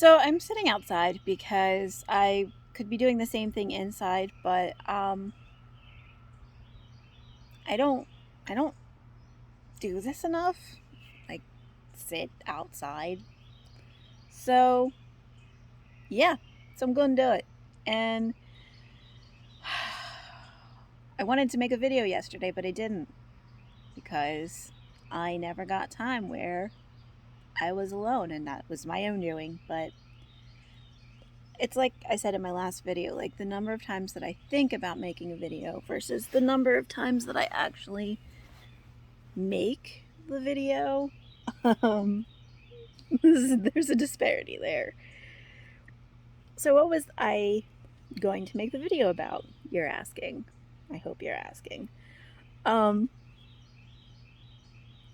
So I'm sitting outside because I could be doing the same thing inside, but I don't I don't do this enough. Like sit outside. So yeah, so I'm going to do it. And I wanted to make a video yesterday, but I didn't because I never got time where I was alone and that was my own doing, but it's like I said in my last video, like the number of times that I think about making a video versus the number of times that I actually make the video. Um, there's a disparity there. So, what was I going to make the video about? You're asking. I hope you're asking. Um,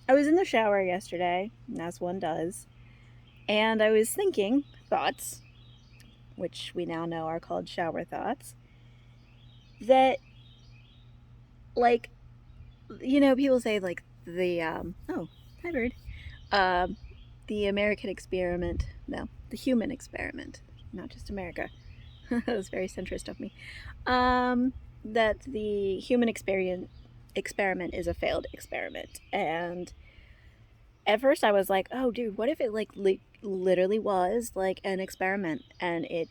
I was in the shower yesterday, as one does, and I was thinking thoughts, which we now know are called shower thoughts, that, like, people say, like, oh, hi, bird. Um, the American experiment, no, the human experiment, not just America. That was very centrist of me. That the human experiment is a failed experiment. And at first I was like, oh, dude, what if it like literally was like an experiment and it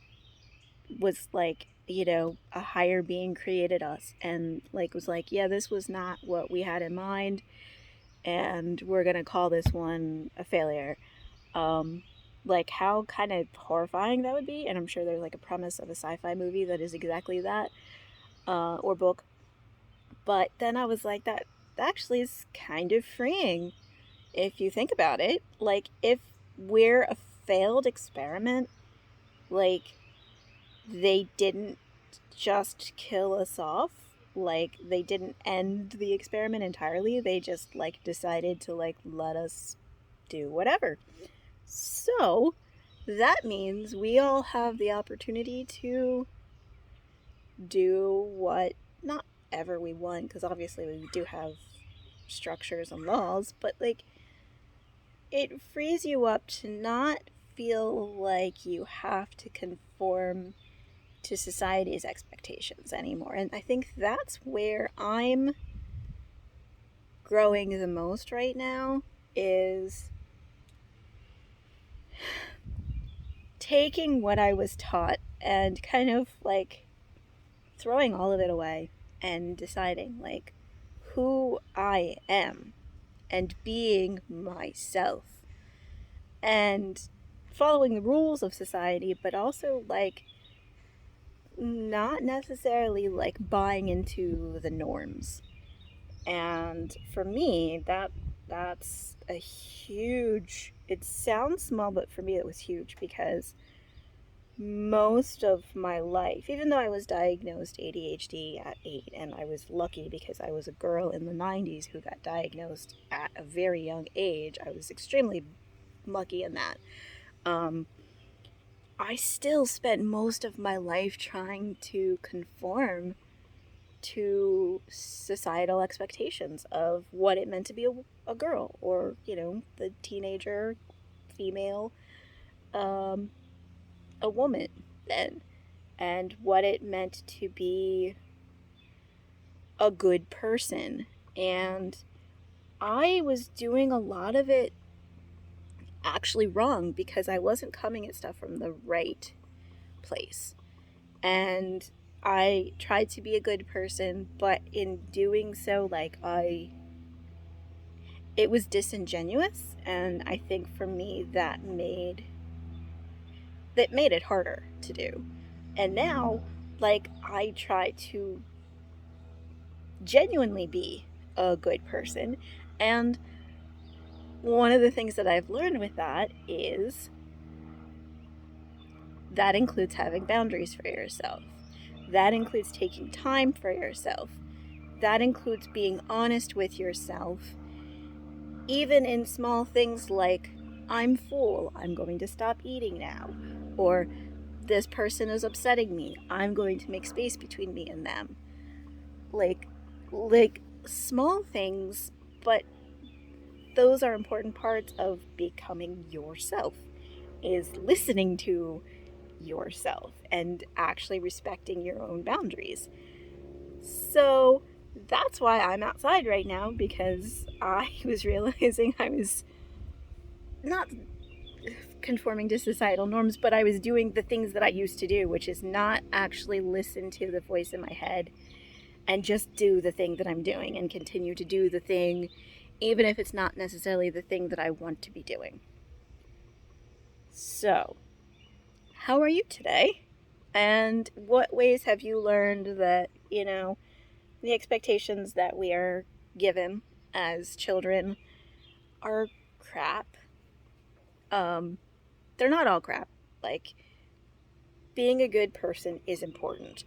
was like, a higher being created us and like was like, yeah, this was not what we had in mind and we're going to call this one a failure. Um, like how kind of horrifying that would be. And I'm sure there's like a premise of a sci-fi movie that is exactly that, or book. But then I was like, that actually is kind of freeing if you think about it. Like if we're a failed experiment, like they didn't just kill us off. Like they didn't end the experiment entirely. They just like decided to like let us do whatever. So that means we all have the opportunity to do what not ever we want, because obviously we do have structures and laws, but like it frees you up to not feel like you have to conform to society's expectations anymore. And I think that's where I'm growing the most right now, is taking what I was taught and kind of like throwing all of it away and deciding like who I am and being myself and following the rules of society, but also like not necessarily like buying into the norms. And for me, that's a huge, it sounds small, but for me it was huge because most of my life, even though I was diagnosed ADHD at 8, and I was lucky because I was a girl in the 90s who got diagnosed at a very young age, I was extremely lucky in that. Um, I still spent most of my life trying to conform to societal expectations of what it meant to be a girl, or, the teenager female, um, a woman then, and what it meant to be a good person. And I was doing a lot of it actually wrong because I wasn't coming at stuff from the right place. And I tried to be a good person, but in doing so, like, it was disingenuous. And I think for me, that made it harder to do. And now, like, I try to genuinely be a good person. And one of the things that I've learned with that is that includes having boundaries for yourself. That includes taking time for yourself. That includes being honest with yourself, even in small things like, I'm full, I'm going to stop eating now. Or, this person is upsetting me, I'm going to make space between me and them. Like small things, but those are important parts of becoming yourself. is listening to yourself and actually respecting your own boundaries. So that's why I'm outside right now, because I was realizing I was not conforming to societal norms, but I was doing the things that I used to do, which is not actually listen to the voice in my head and just do the thing that I'm doing and continue to do the thing, even if it's not necessarily the thing that I want to be doing. So, how are you today? And what ways have you learned that, the expectations that we are given as children are crap? They're not all crap. Like, being a good person is important.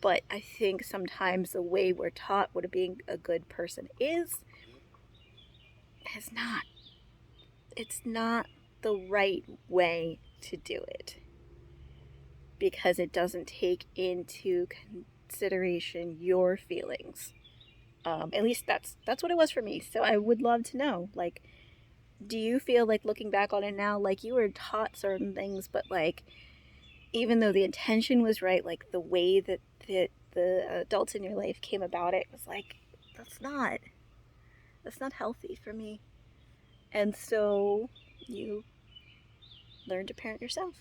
But I think sometimes the way we're taught what being a good person is not. It's not the right way to do it, because it doesn't take into consideration your feelings. At least that's what it was for me. So I would love to know, like, do you feel like, looking back on it now, like you were taught certain things, but like, even though the intention was right, like the way that the adults in your life came about it was like, that's not healthy for me. And so you learn to parent yourself.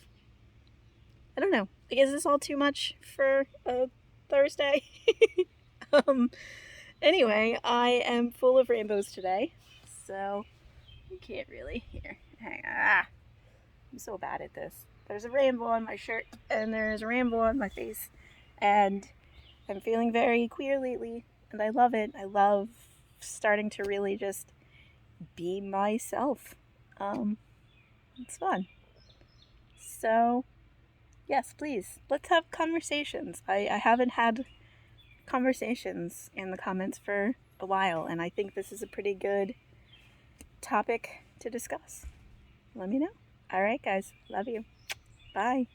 I don't know. Like, is this all too much for a Thursday? um. Anyway, I am full of rainbows today, so you can't really hear. Hang on. I'm so bad at this. There's a rainbow on my shirt, and there's a rainbow on my face, and I'm feeling very queer lately, and I love it. I love starting to really just be myself. It's fun. So, yes, please, let's have conversations. I haven't had conversations in the comments for a while, and I think this is a pretty good topic to discuss. Let me know. All right, guys. Love you. Bye.